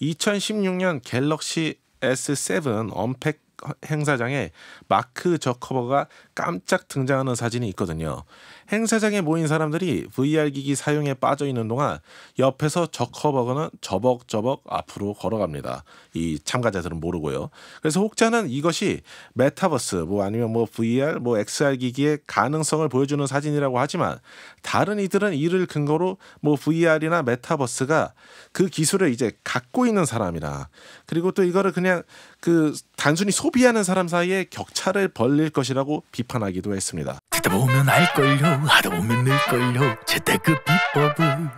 2016년 갤럭시 S7 언팩 행사장에 마크 저커버가 깜짝 등장하는 사진이 있거든요. 행사장에 모인 사람들이 VR 기기 사용에 빠져 있는 동안 옆에서 저커버거는 저벅저벅 앞으로 걸어갑니다. 이 참가자들은 모르고요. 그래서 혹자는 이것이 메타버스 아니면 VR XR 기기의 가능성을 보여주는 사진이라고 하지만 다른 이들은 이를 근거로 VR이나 메타버스가 그 기술을 이제 갖고 있는 사람이라 그리고 또 이거를 그냥 단순히 소비하는 사람 사이에 격차를 벌릴 것이라고 비판하기도 했습니다. 듣다 보면 알걸요, 하다 보면 늘걸요, 재테크 비법을.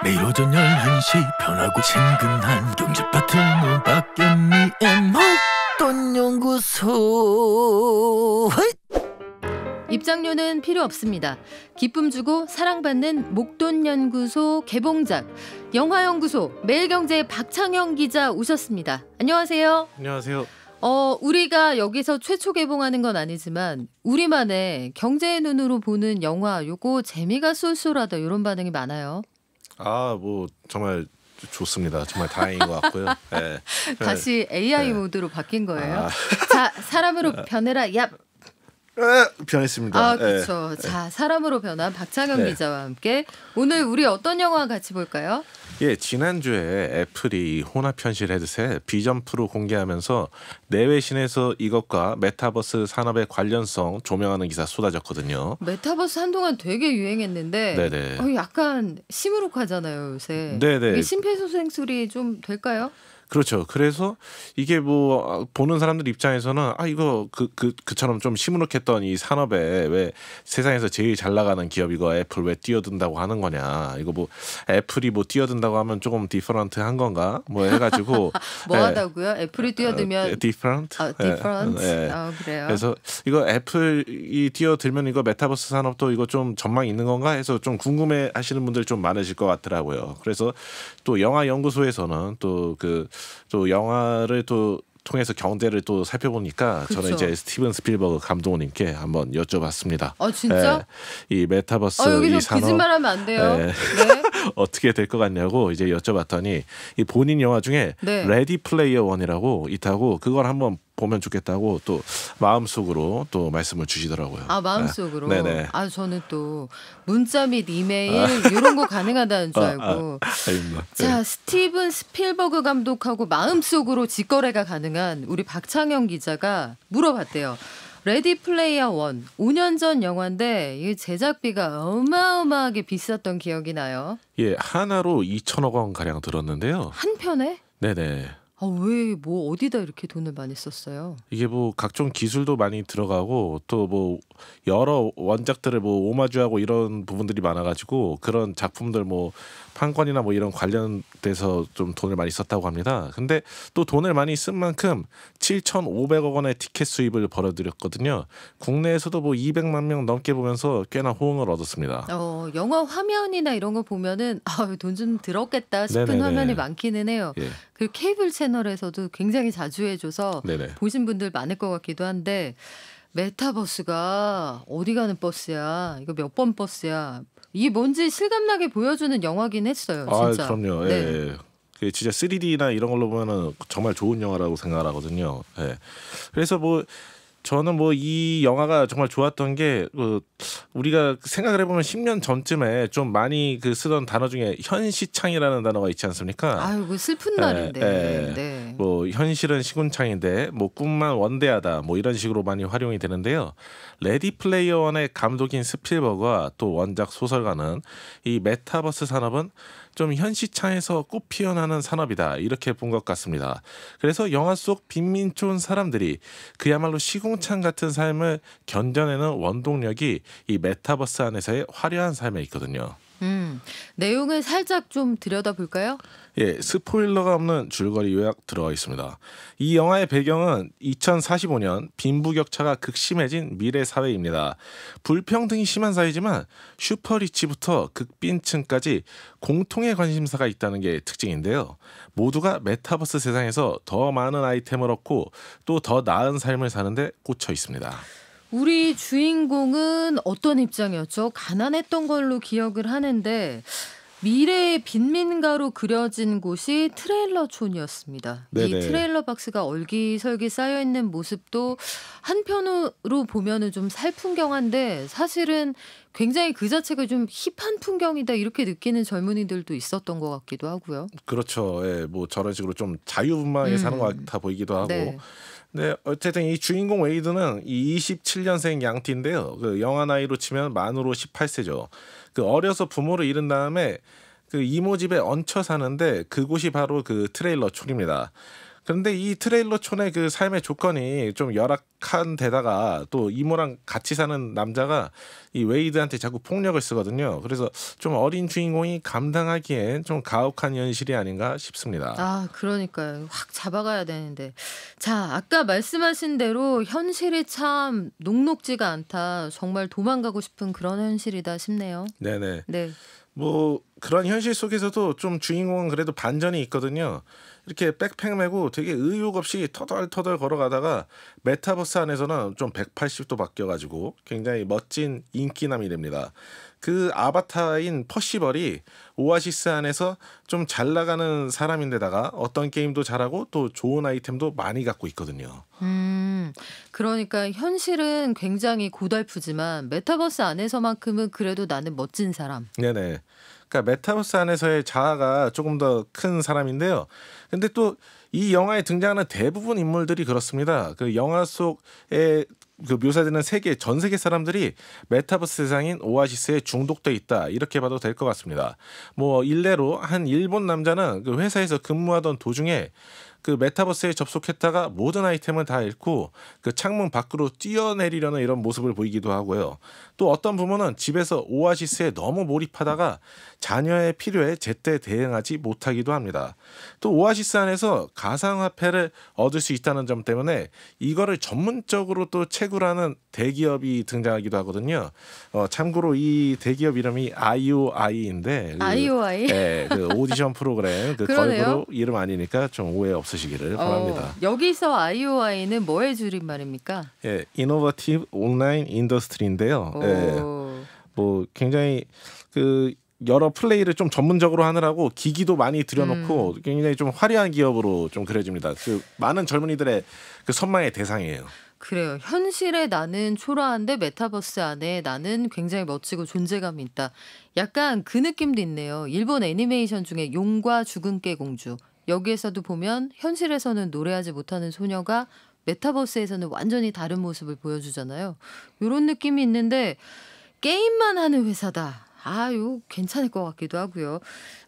매일 오전 11시 편하고 친근한 경제 파트너 박연미의 목돈 연구소. 입장료는 필요 없습니다. 기쁨 주고 사랑받는 목돈연구소 개봉작 영화연구소 매일경제 박창영 기자 오셨습니다. 안녕하세요. 안녕하세요. 우리가 여기서 최초 개봉하는 건 아니지만 우리만의 경제의 눈으로 보는 영화 요거 재미가 쏠쏠하다 이런 반응이 많아요. 정말 좋습니다. 정말 다행인 것 같고요. 네. 다시 AI 모드로 바뀐 거예요. 자, 사람으로 변해라. 얍. 변했습니다. 그렇죠. 자, 사람으로 변한 박창영 기자와 함께 오늘 우리 어떤 영화 같이 볼까요? 지난주에 애플이 혼합 현실 헤드셋 비전 프로 공개하면서 내외신에서 이것과 메타버스 산업의 관련성 조명하는 기사 쏟아졌거든요. 메타버스 한동안 되게 유행했는데 약간 시무룩하잖아요, 요새. 네네. 이게 심폐소생술이 좀 될까요? 그렇죠. 그래서 이게 보는 사람들 입장에서는 이거 그처럼 좀 시무룩했던 이 산업에 왜 세상에서 제일 잘 나가는 기업 이거 애플 왜 뛰어든다고 하는 거냐. 이거 애플이 뛰어든다고 하면 조금 디퍼런트한 건가? 해가지고 하다고요? 애플이 뛰어들면 디퍼런트. 그래요. 그래서 이거 애플이 뛰어들면 이거 메타버스 산업도 이거 좀 전망이 있는 건가 해서 좀 궁금해하시는 분들 좀 많으실 것 같더라고요. 그래서 또 영화 연구소에서는 또 영화를 통해서 경제를 또 살펴보니까 그쵸. 저는 이제 스티븐 스필버그 감독님께 한번 여쭤봤습니다. 진짜? 이 메타버스 여기서 이 산업 거짓말하면 안 돼요. 네. 어떻게 될 것 같냐고 이제 여쭤봤더니 이 본인 영화 중에 레디 플레이어 원이라고 있다고 그걸 한번 보면 좋겠다고 또 마음속으로 또 말씀을 주시더라고요. 마음속으로? 네네. 저는 또 문자 및 이메일 이런 거 가능하다는 줄 알고. 자, 스티븐 스필버그 감독하고 마음속으로 직거래가 가능한 우리 박창영 기자가 물어봤대요. 레디 플레이어 원 5년 전 영화인데 이 제작비가 어마어마하게 비쌌던 기억이 나요. 하나로 2천억 원 가량 들었는데요. 한 편에? 네네. 왜 어디다 이렇게 돈을 많이 썼어요? 이게 각종 기술도 많이 들어가고 또 여러 원작들을 오마주하고 이런 부분들이 많아가지고 그런 작품들 판권이나 이런 관련돼서 좀 돈을 많이 썼다고 합니다. 근데 또 돈을 많이 쓴 만큼 7,500억 원의 티켓 수입을 벌어들였거든요. 국내에서도 200만 명 넘게 보면서 꽤나 호응을 얻었습니다. 영화 화면이나 이런 거 보면은 돈 좀 들었겠다 싶은 화면이 많기는 해요. 그리고 케이블 채널에서도 굉장히 자주 해줘서 보신 분들 많을 것 같기도 한데 메타버스가 어디 가는 버스야? 이거 몇 번 버스야? 이게 뭔지 실감나게 보여주는 영화긴 했어요. 진짜. 그럼요. 진짜 3D나 이런 걸로 보면은 정말 좋은 영화라고 생각을 하거든요. 그래서 저는 이 영화가 정말 좋았던 게 우리가 생각을 해보면 10년 전쯤에 좀 많이 쓰던 단어 중에 현시창이라는 단어가 있지 않습니까? 슬픈 날인데. 현실은 시군창인데 꿈만 원대하다 이런 식으로 많이 활용이 되는데요. 레디 플레이어 원의 감독인 스필버그와 또 원작 소설가는 이 메타버스 산업은 좀 현시창에서 꽃 피어나는 산업이다 이렇게 본 것 같습니다. 그래서 영화 속 빈민촌 사람들이 그야말로 시궁창 같은 삶을 견뎌내는 원동력이 이 메타버스 안에서의 화려한 삶에 있거든요. 내용을 살짝 좀 들여다볼까요? 스포일러가 없는 줄거리 요약 들어가 있습니다. 이 영화의 배경은 2045년 빈부격차가 극심해진 미래 사회입니다. 불평등이 심한 사회지만 슈퍼리치부터 극빈층까지 공통의 관심사가 있다는 게 특징인데요. 모두가 메타버스 세상에서 더 많은 아이템을 얻고 또 더 나은 삶을 사는데 꽂혀 있습니다. 우리 주인공은 어떤 입장이었죠? 가난했던 걸로 기억을 하는데 미래의 빈민가로 그려진 곳이 트레일러촌이었습니다. 이 네네. 트레일러 박스가 얼기설기 쌓여 있는 모습도 한편으로 보면은 좀 살풍경한데 사실은 굉장히 그 자체가 좀 힙한 풍경이다 이렇게 느끼는 젊은이들도 있었던 것 같기도 하고요. 그렇죠. 예, 뭐 저런 식으로 좀 자유분방하게 사는 것 같아 보이기도 하고. 네. 네, 어쨌든 이 주인공 웨이드는 이 27년생 양띠인데요. 그 영아 나이로 치면 만으로 18세죠. 그 어려서 부모를 잃은 다음에 그 이모 집에 얹혀 사는데 그곳이 바로 그 트레일러촌입니다. 그런데 이 트레일러촌의 그 삶의 조건이 좀 열악한 데다가 또 이모랑 같이 사는 남자가 이 웨이드한테 자꾸 폭력을 쓰거든요. 그래서 좀 어린 주인공이 감당하기엔 좀 가혹한 현실이 아닌가 싶습니다. 아, 그러니까요. 확 잡아가야 되는데. 자, 아까 말씀하신 대로 현실이 참 녹록지가 않다. 정말 도망가고 싶은 그런 현실이다 싶네요. 네네. 네. 뭐 그런 현실 속에서도 좀 주인공은 그래도 반전이 있거든요. 이렇게 백팩 메고 되게 의욕 없이 터덜터덜 걸어가다가 메타버스 안에서는 좀 180도 바뀌어가지고 굉장히 멋진 인기남이 됩니다. 그 아바타인 퍼시벌이 오아시스 안에서 좀 잘 나가는 사람인데다가 어떤 게임도 잘하고 또 좋은 아이템도 많이 갖고 있거든요. 그러니까 현실은 굉장히 고달프지만 메타버스 안에서만큼은 그래도 나는 멋진 사람. 네네. 그러니까 메타버스 안에서의 자아가 조금 더 큰 사람인데요. 근데 또 이 영화에 등장하는 대부분 인물들이 그렇습니다. 그 영화 속에 그 묘사되는 전 세계 사람들이 메타버스 세상인 오아시스에 중독돼 있다 이렇게 봐도 될 것 같습니다. 뭐 일례로 한 일본 남자는 그 회사에서 근무하던 도중에 그 메타버스에 접속했다가 모든 아이템을 다 잃고 그 창문 밖으로 뛰어내리려는 이런 모습을 보이기도 하고요. 또 어떤 부모는 집에서 오아시스에 너무 몰입하다가 자녀의 필요에 제때 대응하지 못하기도 합니다. 또 오아시스 안에서 가상화폐를 얻을 수 있다는 점 때문에 이거를 전문적으로 또 채굴하는 대기업이 등장하기도 하거든요. 참고로 이 대기업 이름이 IOI인데 IOI? 네, 그 오디션 프로그램 그 그러네요. 걸그룹 이름 아니니까 좀 오해 없으시기를 바랍니다. 여기서 IOI는 뭐의 줄임말입니까? 예, 이노버티브 온라인 인더스트리인데요. 예, 뭐 굉장히 그 여러 플레이를 좀 전문적으로 하느라고 기기도 많이 들여놓고 굉장히 좀 화려한 기업으로 좀 그려집니다. 그 많은 젊은이들의 그 선망의 대상이에요. 그래요. 현실에 나는 초라한데 메타버스 안에 나는 굉장히 멋지고 존재감이 있다. 약간 그 느낌도 있네요. 일본 애니메이션 중에 용과 죽은 깨 공주. 여기에서도 보면 현실에서는 노래하지 못하는 소녀가 메타버스에서는 완전히 다른 모습을 보여주잖아요. 이런 느낌이 있는데 게임만 하는 회사다. 이거 괜찮을 것 같기도 하고요.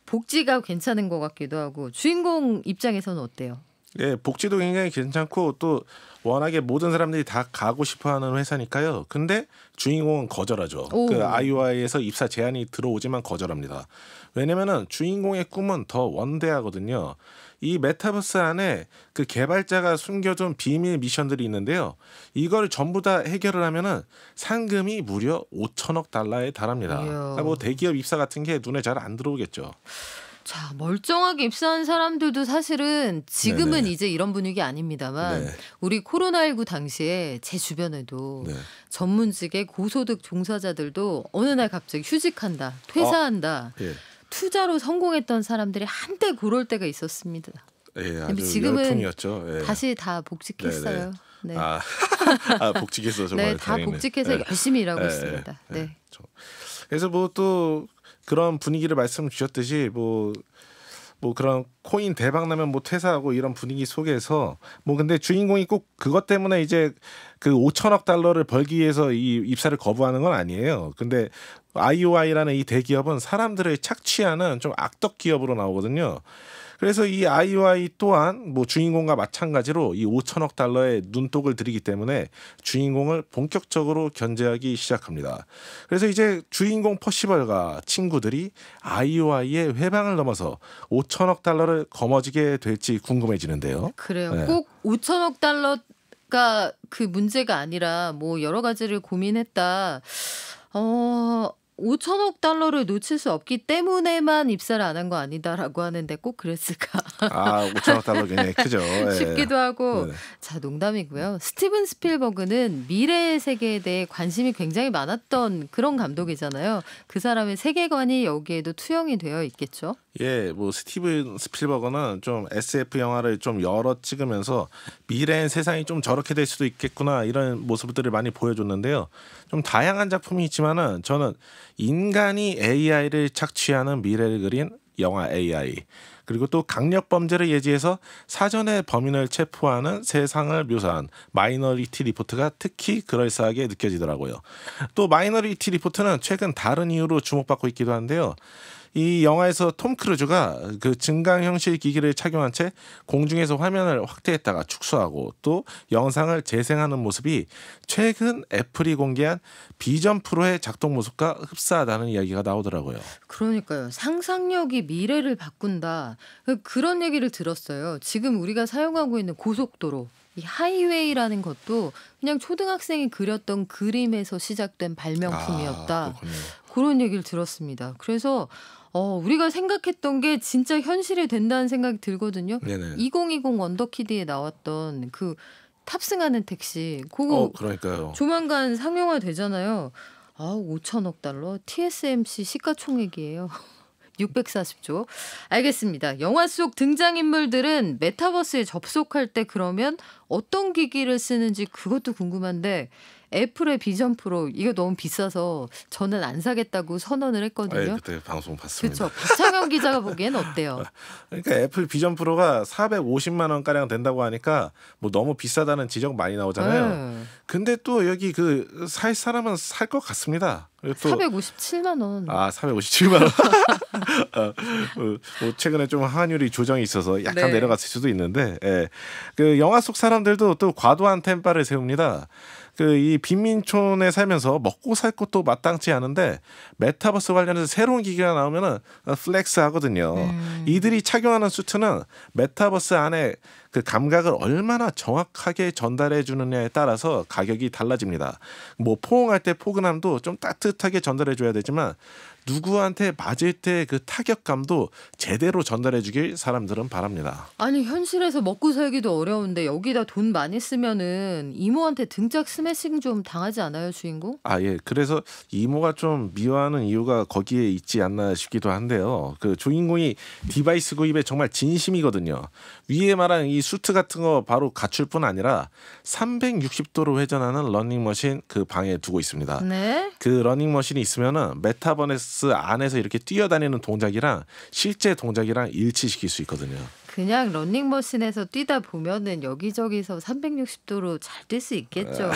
복지가 괜찮은 것 같기도 하고 주인공 입장에서는 어때요? 예, 복지도 굉장히 괜찮고 또 워낙에 모든 사람들이 다 가고 싶어하는 회사니까요. 근데 주인공은 거절하죠. 그 IOI에서 입사 제안이 들어오지만 거절합니다. 왜냐면은 주인공의 꿈은 더 원대하거든요. 이 메타버스 안에 그 개발자가 숨겨둔 비밀 미션들이 있는데요. 이걸 전부 다 해결을 하면은 상금이 무려 5천억 달러에 달합니다. 그러니까 뭐 대기업 입사 같은 게 눈에 잘 안 들어오겠죠. 자, 멀쩡하게 입사한 사람들도 사실은 지금은 네네. 이제 이런 분위기 아닙니다만 네. 우리 코로나19 당시에 제 주변에도 전문직의 고소득 종사자들도 어느 날 갑자기 휴직한다, 퇴사한다, 예. 투자로 성공했던 사람들이 한때 그럴 때가 있었습니다. 예, 근데 아주 지금은 열풍이었죠. 예. 다시 다 복직했어요. 네. 복직해서 정말 네, 다 다행이네. 복직해서 열심히 일하고 있습니다. 예. 네. 그래서 뭐 또 그런 분위기를 말씀 주셨듯이 뭐 그런 코인 대박 나면 뭐 퇴사하고 이런 분위기 속에서 뭐 근데 주인공이 꼭 그것 때문에 이제 그 5천억 달러를 벌기 위해서 이 입사를 거부하는 건 아니에요. 근데 IOI라는 이 대기업은 사람들을 착취하는 좀 악덕 기업으로 나오거든요. 그래서 이 IOI 또한 뭐 주인공과 마찬가지로 이 5천억 달러의 눈독을 들이기 때문에 주인공을 본격적으로 견제하기 시작합니다. 그래서 이제 주인공 퍼시벌과 친구들이 IOI의 회방을 넘어서 5천억 달러를 거머쥐게 될지 궁금해지는데요. 그래요. 네. 꼭 5천억 달러가 그 문제가 아니라 뭐 여러 가지를 고민했다. 5천억 달러를 놓칠 수 없기 때문에만 입사를 안 한 거 아니다라고 하는데 꼭 그랬을까? 5천억 달러 굉장히 크죠. 싶기도 하고. 네. 자, 농담이고요. 스티븐 스필버그는 미래의 세계에 대해 관심이 굉장히 많았던 그런 감독이잖아요. 그 사람의 세계관이 여기에도 투영이 되어 있겠죠. 예, 뭐 스티븐 스필버거는 좀 SF 영화를 좀 여러 찍으면서 미래의 세상이 좀 저렇게 될 수도 있겠구나 이런 모습들을 많이 보여줬는데요. 좀 다양한 작품이 있지만은 저는 인간이 AI를 착취하는 미래를 그린 영화 AI, 그리고 또 강력 범죄를 예지해서 사전에 범인을 체포하는 세상을 묘사한 마이너리티 리포트가 특히 그럴싸하게 느껴지더라고요. 또 마이너리티 리포트는 최근 다른 이유로 주목받고 있기도 한데요. 이 영화에서 톰 크루즈가 그 증강현실 기기를 착용한 채 공중에서 화면을 확대했다가 축소하고 또 영상을 재생하는 모습이 최근 애플이 공개한 비전 프로의 작동 모습과 흡사하다는 이야기가 나오더라고요. 그러니까요. 상상력이 미래를 바꾼다. 그런 얘기를 들었어요. 지금 우리가 사용하고 있는 고속도로, 이 하이웨이라는 것도 그냥 초등학생이 그렸던 그림에서 시작된 발명품이었다. 그런 얘기를 들었습니다. 그래서 우리가 생각했던 게 진짜 현실이 된다는 생각이 들거든요. 네네. 2020 원더키드에 나왔던 그 탑승하는 택시, 그거 그러니까요. 조만간 상영화 되잖아요. 5천억 달러 TSMC 시가총액이에요. 640조. 알겠습니다. 영화 속 등장인물들은 메타버스에 접속할 때 그러면 어떤 기기를 쓰는지 그것도 궁금한데 애플의 비전 프로 이거 너무 비싸서 저는 안 사겠다고 선언을 했거든요. 그때 방송 봤습니다. 그렇죠. 박창현 기자가 보기엔 어때요? 그러니까 애플 비전 프로가 450만 원 가량 된다고 하니까 뭐 너무 비싸다는 지적 많이 나오잖아요. 근데 또 여기 그 살 사람은 살 것 같습니다. 또 457만 원. 457만 원. 뭐 최근에 좀 환율이 조정이 있어서 약간 내려갔을 수도 있는데, 그 영화 속 사람들도 또 과도한 템파를 세웁니다. 그 이 빈민촌에 살면서 먹고 살 것도 마땅치 않은데 메타버스 관련해서 새로운 기기가 나오면은 플렉스 하거든요. 이들이 착용하는 수트는 메타버스 안에 그 감각을 얼마나 정확하게 전달해 주느냐에 따라서 가격이 달라집니다. 뭐 포옹할 때 포근함도 좀 따뜻하게 전달해 줘야 되지만 누구한테 맞을 때 그 타격감도 제대로 전달해 주길 사람들은 바랍니다. 아니 현실에서 먹고 살기도 어려운데 여기다 돈 많이 쓰면은 이모한테 등짝 스매싱 좀 당하지 않아요, 주인공? 예. 그래서 이모가 좀 미워하는 이유가 거기에 있지 않나 싶기도 한데요. 그 주인공이 디바이스 구입에 정말 진심이거든요. 위에 말한 이 수트 같은 거 바로 갖출 뿐 아니라 360도로 회전하는 러닝머신 그 방에 두고 있습니다. 네. 그 러닝머신이 있으면은 메타버스 안에서 이렇게 뛰어다니는 동작이랑 실제 동작이랑 일치시킬 수 있거든요. 그냥 러닝머신에서 뛰다 보면은 여기저기서 360도로 잘 뛸 수 있겠죠.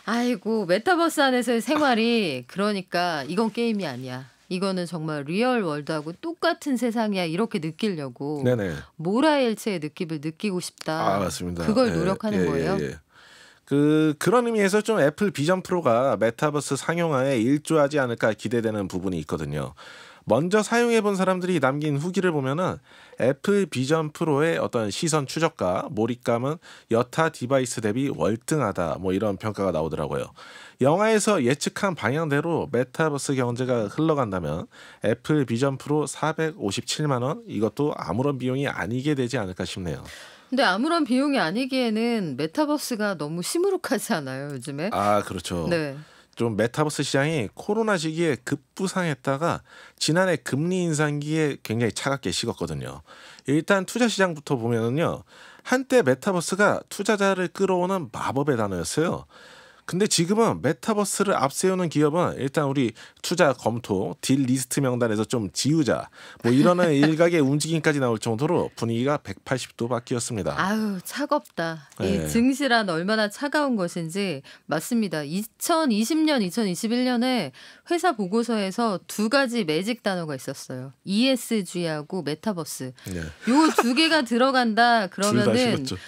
아이고 메타버스 안에서의 생활이 그러니까 이건 게임이 아니야. 이거는 정말 리얼 월드하고 똑같은 세상이야 이렇게 느끼려고 네네. 모라일체의 느낌을 느끼고 싶다. 맞습니다. 그걸 노력하는 거예요. 그런 의미에서 좀 애플 비전 프로가 메타버스 상용화에 일조하지 않을까 기대되는 부분이 있거든요. 먼저 사용해 본 사람들이 남긴 후기를 보면은 애플 비전 프로의 어떤 시선 추적과 몰입감은 여타 디바이스 대비 월등하다 뭐 이런 평가가 나오더라고요. 영화에서 예측한 방향대로 메타버스 경제가 흘러간다면 애플 비전 프로 457만 원 이것도 아무런 비용이 아니게 되지 않을까 싶네요. 근데 아무런 비용이 아니기에는 메타버스가 너무 시무룩하지 않아요, 요즘에? 그렇죠. 네. 좀 메타버스 시장이 코로나 시기에 급부상했다가 지난해 금리 인상기에 굉장히 차갑게 식었거든요. 일단 투자 시장부터 보면은요. 한때 메타버스가 투자자를 끌어오는 마법의 단어였어요. 근데 지금은 메타버스를 앞세우는 기업은 일단 우리 투자 검토 딜 리스트 명단에서 좀 지우자 뭐 이러는 일각의 움직임까지 나올 정도로 분위기가 180도 바뀌었습니다. 아유 차갑다. 네. 이 증시란 얼마나 차가운 것인지 맞습니다. 2020년, 2021년에 회사 보고서에서 두 가지 매직 단어가 있었어요. ESG하고 메타버스. 네. 요 두 개가 들어간다 그러면은 둘 다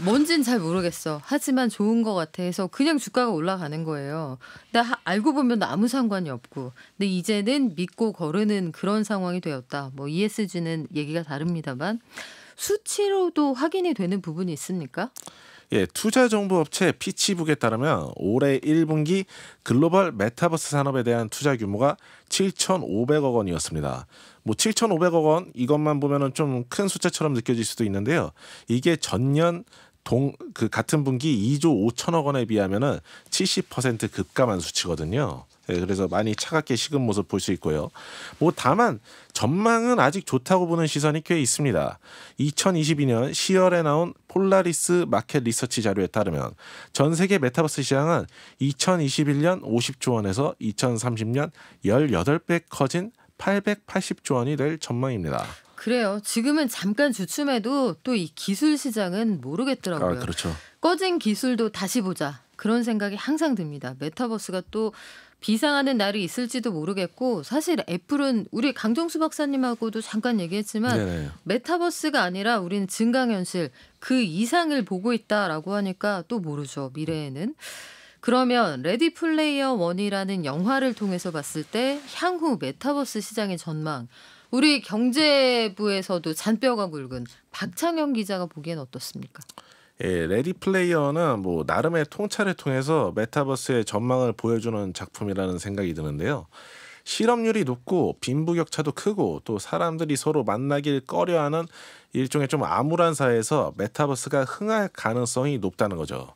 뭔진 잘 모르겠어. 하지만 좋은 것 같아 해서 그냥 주가가 올라가는 거예요. 근데 알고 보면 아무 상관이 없고. 근데 이제는 믿고 거르는 그런 상황이 되었다. 뭐 ESG는 얘기가 다릅니다만 수치로도 확인이 되는 부분이 있습니까? 예, 투자 정보 업체 피치북에 따르면 올해 1분기 글로벌 메타버스 산업에 대한 투자 규모가 7,500억 원이었습니다. 뭐 7,500억 원 이것만 보면은 좀 큰 숫자처럼 느껴질 수도 있는데요. 이게 전년 같은 분기 2조 5천억 원에 비하면은 70% 급감한 수치거든요. 예, 그래서 많이 차갑게 식은 모습 볼 수 있고요. 뭐 다만 전망은 아직 좋다고 보는 시선이 꽤 있습니다. 2022년 10월에 나온 폴라리스 마켓 리서치 자료에 따르면 전 세계 메타버스 시장은 2021년 50조 원에서 2030년 18배 커진 880조 원이 될 전망입니다. 그래요. 지금은 잠깐 주춤해도 또 이 기술 시장은 모르겠더라고요. 아, 그렇죠. 꺼진 기술도 다시 보자. 그런 생각이 항상 듭니다. 메타버스가 또 비상하는 날이 있을지도 모르겠고 사실 애플은 우리 강정수 박사님하고도 잠깐 얘기했지만 네네. 메타버스가 아니라 우리는 증강현실 그 이상을 보고 있다라고 하니까 또 모르죠. 미래에는. 그러면 레디 플레이어 원이라는 영화를 통해서 봤을 때 향후 메타버스 시장의 전망 우리 경제부에서도 잔뼈가 굵은 박창영 기자가 보기엔 어떻습니까? 예, 레디 플레이어는 뭐 나름의 통찰을 통해서 메타버스의 전망을 보여주는 작품이라는 생각이 드는데요. 실업률이 높고 빈부격차도 크고 또 사람들이 서로 만나길 꺼려하는 일종의 좀 암울한 사회에서 메타버스가 흥할 가능성이 높다는 거죠.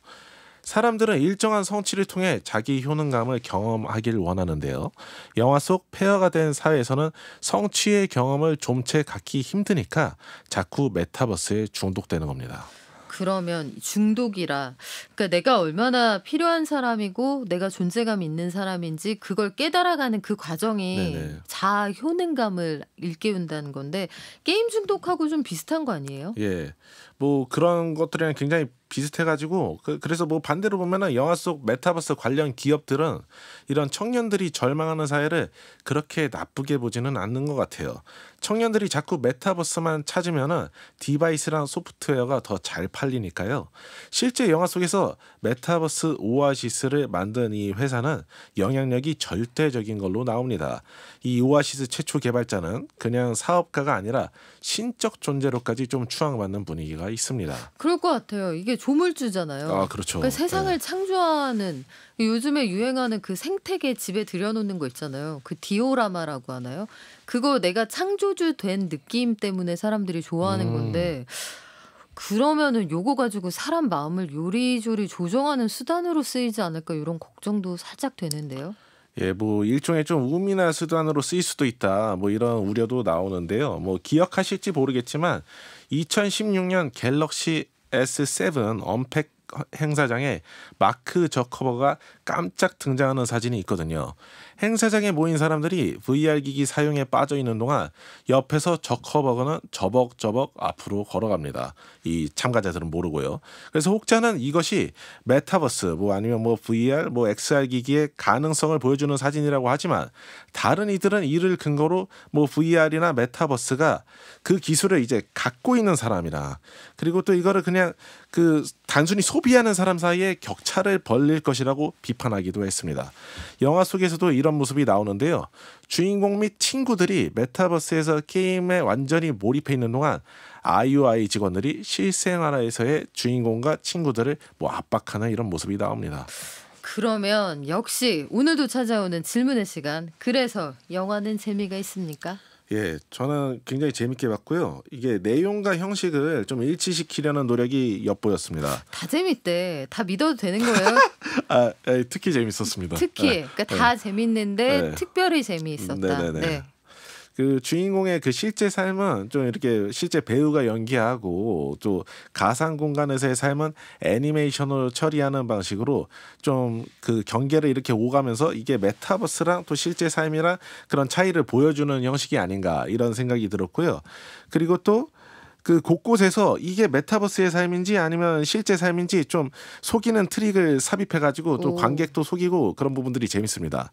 사람들은 일정한 성취를 통해 자기 효능감을 경험하길 원하는데요. 영화 속 폐허가 된 사회에서는 성취의 경험을 좀채 갖기 힘드니까 자꾸 메타버스에 중독되는 겁니다. 그러면 중독이라 그러니까 내가 얼마나 필요한 사람이고 내가 존재감 있는 사람인지 그걸 깨달아가는 그 과정이 네네. 자아 효능감을 일깨운다는 건데 게임 중독하고 좀 비슷한 거 아니에요? 예, 뭐 그런 것들이랑 굉장히 비슷해가지고 그래서 뭐 반대로 보면은 영화 속 메타버스 관련 기업들은 이런 청년들이 절망하는 사회를 그렇게 나쁘게 보지는 않는 것 같아요. 청년들이 자꾸 메타버스만 찾으면은 디바이스랑 소프트웨어가 더 잘 팔리니까요. 실제 영화 속에서 메타버스 오아시스를 만든 이 회사는 영향력이 절대적인 걸로 나옵니다. 이 오아시스 최초 개발자는 그냥 사업가가 아니라 신적 존재로까지 좀 추앙받는 분위기가 있습니다. 그럴 것 같아요. 이게 조물주잖아요. 아, 그렇죠. 그러니까 세상을 네. 창조하는 요즘에 유행하는 그 생태계 집에 들여놓는 거 있잖아요. 그 디오라마라고 하나요? 그거 내가 창조주 된 느낌 때문에 사람들이 좋아하는 건데 그러면은 요거 가지고 사람 마음을 요리조리 조정하는 수단으로 쓰이지 않을까 이런 걱정도 살짝 되는데요. 예, 뭐 일종의 좀 우미나 수단으로 쓰일 수도 있다. 뭐 이런 우려도 나오는데요. 뭐 기억하실지 모르겠지만 2016년 갤럭시 S7 언팩 행사장에 마크 저커버가 깜짝 등장하는 사진이 있거든요. 행사장에 모인 사람들이 VR 기기 사용에 빠져 있는 동안 옆에서 저커버거는 저벅저벅 앞으로 걸어갑니다. 이 참가자들은 모르고요. 그래서 혹자는 이것이 메타버스 뭐 아니면 뭐 VR 뭐 XR 기기의 가능성을 보여주는 사진이라고 하지만 다른 이들은 이를 근거로 뭐 VR이나 메타버스가 그 기술을 이제 갖고 있는 사람이나 그리고 또 이거를 그냥 그 단순히 소비하는 사람 사이에 격차를 벌릴 것이라고 비판하기도 했습니다. 영화 속에서도 이런 모습이 나오는데요. 주인공 및 친구들이 메타버스에서 게임에 완전히 몰입해 있는 동안 IUI 직원들이 실생활에서의 주인공과 친구들을 뭐 압박하는 이런 모습이 나옵니다. 그러면 역시 오늘도 찾아오는 질문의 시간. 그래서 영화는 재미가 있습니까? 예, 저는 굉장히 재밌게 봤고요. 이게 내용과 형식을 좀 일치시키려는 노력이 엿보였습니다. 다 재밌대. 다 믿어도 되는 거예요? 특히 재밌었습니다. 특히 그러니까 다 재밌는데 특별히 재미있었다. 네네네. 네. 그 주인공의 그 실제 삶은 좀 이렇게 실제 배우가 연기하고 또 가상 공간에서의 삶은 애니메이션으로 처리하는 방식으로 좀 그 경계를 이렇게 오가면서 이게 메타버스랑 또 실제 삶이랑 그런 차이를 보여주는 형식이 아닌가 이런 생각이 들었고요. 그리고 또 그 곳곳에서 이게 메타버스의 삶인지 아니면 실제 삶인지 좀 속이는 트릭을 삽입해가지고 또 관객도 속이고 그런 부분들이 재밌습니다.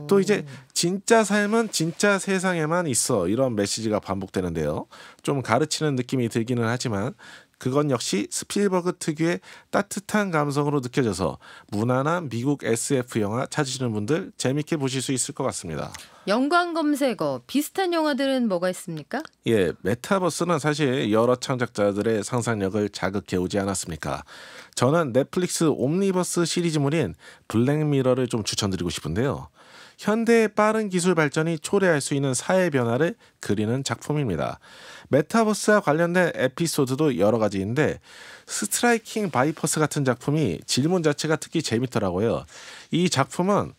또 이제 진짜 삶은 진짜 세상에만 있어 이런 메시지가 반복되는데요. 좀 가르치는 느낌이 들기는 하지만 그건 역시 스필버그 특유의 따뜻한 감성으로 느껴져서 무난한 미국 SF 영화 찾으시는 분들 재밌게 보실 수 있을 것 같습니다. 연관 검색어 비슷한 영화들은 뭐가 있습니까? 예, 메타버스는 사실 여러 창작자들의 상상력을 자극해오지 않았습니까? 저는 넷플릭스 옴니버스 시리즈물인 블랙미러를 좀 추천드리고 싶은데요. 현대의 빠른 기술 발전이 초래할 수 있는 사회 변화를 그리는 작품입니다. 메타버스와 관련된 에피소드도 여러 가지인데 스트라이킹 바이퍼스 같은 작품이 질문 자체가 특히 재밌더라고요. 이 작품은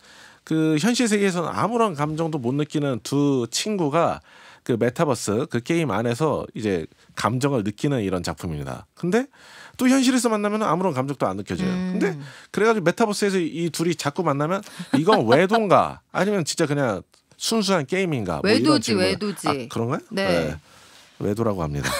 그 현실 세계에서는 아무런 감정도 못 느끼는 두 친구가 그 메타버스 그 게임 안에서 이제 감정을 느끼는 이런 작품입니다. 근데 또 현실에서 만나면 아무런 감정도 안 느껴져요. 근데 그래가지고 메타버스에서 이 둘이 자꾸 만나면 이건 외도인가 아니면 진짜 그냥 순수한 게임인가? 외도지, 뭐 외도지. 아, 그런가요? 네. 외도라고 합니다.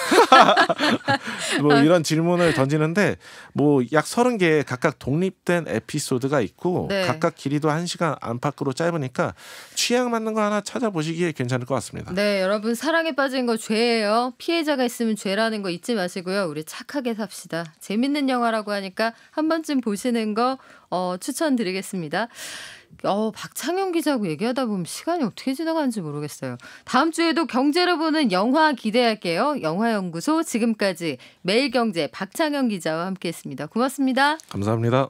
뭐 이런 질문을 던지는데 뭐 약 30개 각각 독립된 에피소드가 있고 네. 각각 길이도 1시간 안팎으로 짧으니까 취향 맞는 거 하나 찾아보시기에 괜찮을 것 같습니다. 네, 여러분 사랑에 빠진 거 죄예요. 피해자가 있으면 죄라는 거 잊지 마시고요. 우리 착하게 삽시다. 재밌는 영화라고 하니까 한 번쯤 보시는 거 추천드리겠습니다. 박창영 기자하고 얘기하다 보면 시간이 어떻게 지나가는지 모르겠어요. 다음 주에도 경제를 보는 영화 기대할게요. 영화연구소 지금까지 매일경제 박창영 기자와 함께했습니다. 고맙습니다. 감사합니다.